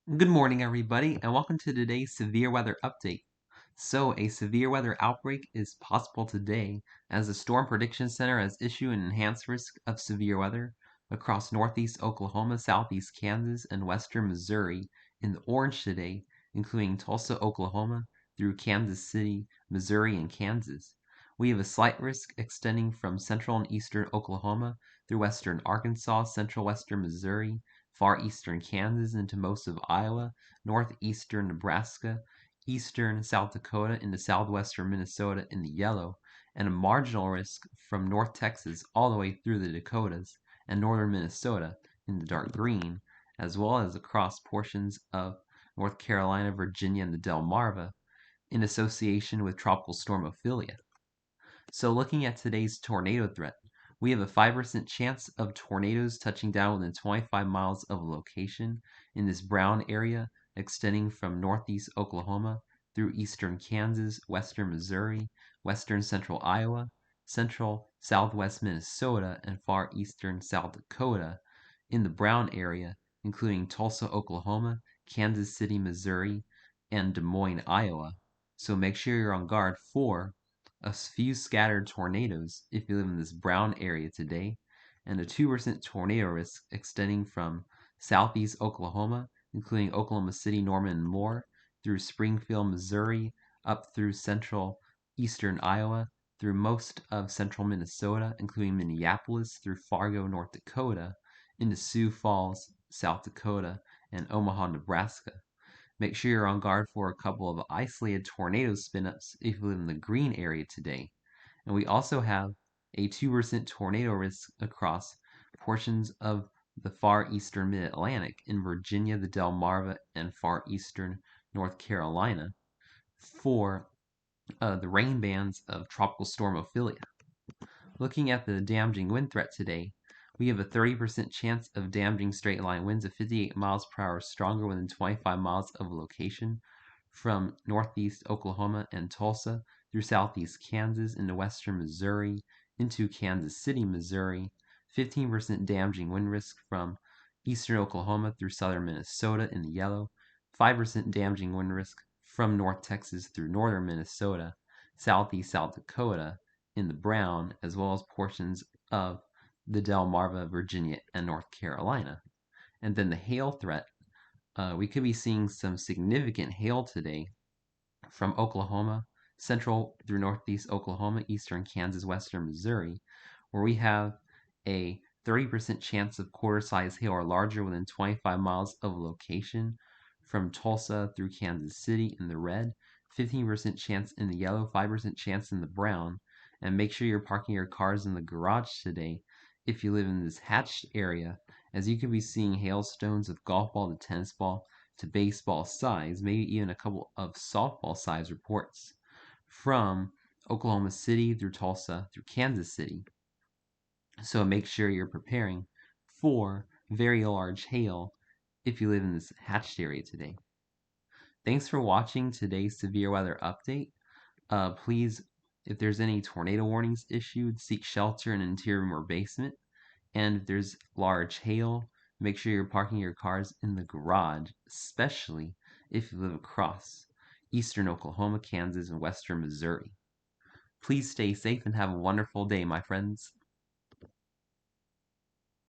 Good morning, everybody, and welcome to today's severe weather update. So, a severe weather outbreak is possible today as the Storm Prediction Center has issued an enhanced risk of severe weather across northeast Oklahoma, southeast Kansas, and western Missouri in the orange today, including Tulsa, Oklahoma, through Kansas City, Missouri, and Kansas. We have a slight risk extending from central and eastern Oklahoma through western Arkansas, central western Missouri, far eastern Kansas into most of Iowa, northeastern Nebraska, eastern South Dakota into southwestern Minnesota in the yellow, and a marginal risk from North Texas all the way through the Dakotas and northern Minnesota in the dark green, as well as across portions of North Carolina, Virginia, and the Delmarva in association with Tropical Storm Ophelia. So looking at today's tornado threat, we have a 5% chance of tornadoes touching down within 25 miles of a location in this brown area extending from northeast Oklahoma through eastern Kansas, western Missouri, western central Iowa, central southwest Minnesota, and far eastern South Dakota in the brown area, including Tulsa, Oklahoma, Kansas City, Missouri, and Des Moines, Iowa. So make sure you're on guard for a few scattered tornadoes if you live in this brown area today, and a 2% tornado risk extending from southeast Oklahoma, including Oklahoma City, Norman, and Moore, through Springfield, Missouri, up through central eastern Iowa, through most of central Minnesota, including Minneapolis, through Fargo, North Dakota, into Sioux Falls, South Dakota, and Omaha, Nebraska. Make sure you're on guard for a couple of isolated tornado spin-ups if you live in the green area today. And we also have a 2% tornado risk across portions of the far eastern mid-Atlantic in Virginia, the Delmarva, and far eastern North Carolina for the rain bands of Tropical Storm Ophelia. Looking at the damaging wind threat today, we have a 30% chance of damaging straight line winds of 58 miles per hour stronger within 25 miles of a location from northeast Oklahoma and Tulsa through southeast Kansas into western Missouri into Kansas City, Missouri. 15% damaging wind risk from eastern Oklahoma through southern Minnesota in the yellow. 5% damaging wind risk from North Texas through northern Minnesota, southeast South Dakota in the brown, as well as portions of the Delmarva, Virginia, and North Carolina. And then the hail threat, we could be seeing some significant hail today from Oklahoma, central through northeast Oklahoma, eastern Kansas, western Missouri, where we have a 30% chance of quarter-size hail or larger within 25 miles of a location from Tulsa through Kansas City in the red, 15% chance in the yellow, 5% chance in the brown, and make sure you're parking your cars in the garage today if you live in this hatched area, as you could be seeing hailstones of golf ball to tennis ball to baseball size, maybe even a couple of softball size reports from Oklahoma City through Tulsa through Kansas City. So make sure you're preparing for very large hail if you live in this hatched area today. Thanks for watching today's severe weather update. Please, if there's any tornado warnings issued, seek shelter in an interior room or basement. And if there's large hail, make sure you're parking your cars in the garage, especially if you live across eastern Oklahoma, Kansas, and western Missouri. Please stay safe and have a wonderful day, my friends.